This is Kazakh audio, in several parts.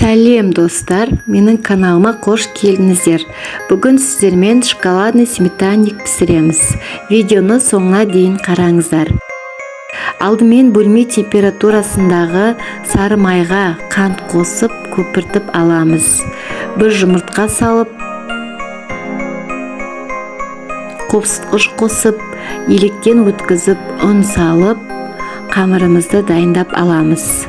Сәлем достар, менің каналыма қош келдіңіздер. Бүгін сіздермен шоколадный сметанник пісіреміз. Видеоны соңына дейін қараңыздар. Алдымен бөлме температурасындағы сары майға қант қосып көпіртіп аламыз. Бір жұмыртқа салып, қосқыш қосып, електен өткізіп, ұн салып, қамырымызды дайындап аламыз.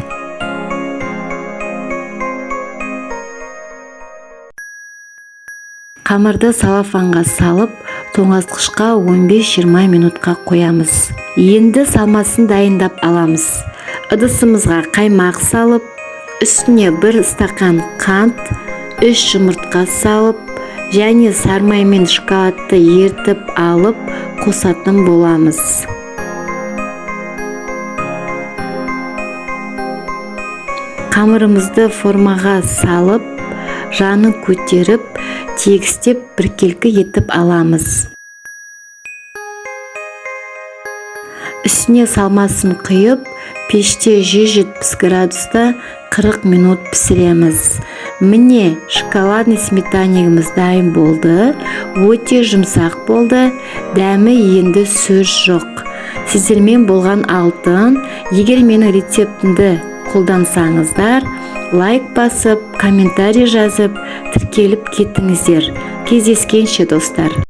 Қамырды салафанға салып, тоңазытқышқа 15-20 минутқа қоямыз. Енді салмасын дайындап аламыз. Ыдысымызға қаймақ салып, үстіне 1 стакан қант, 3 жұмыртқа салып, және сармай мен шоколадты ертіп алып, қосатын боламыз. Қамырымызды формаға салып, жанын көтеріп, тегістеп біркелкі етіп аламыз. Үстіне салмасын құйып, пеште 170 градуста 40 минут пісіреміз. Міне, шоколадный сметаннигіміз дайын болды. Өте жұмсақ болды. Дәмі енді сөз жоқ. Сіздермен болған алтын. Егер менің рецептімді қолдансаңыздар, лайк басып, комментарий жазып, тіркеліп кетіңіздер. Кездескенше достар.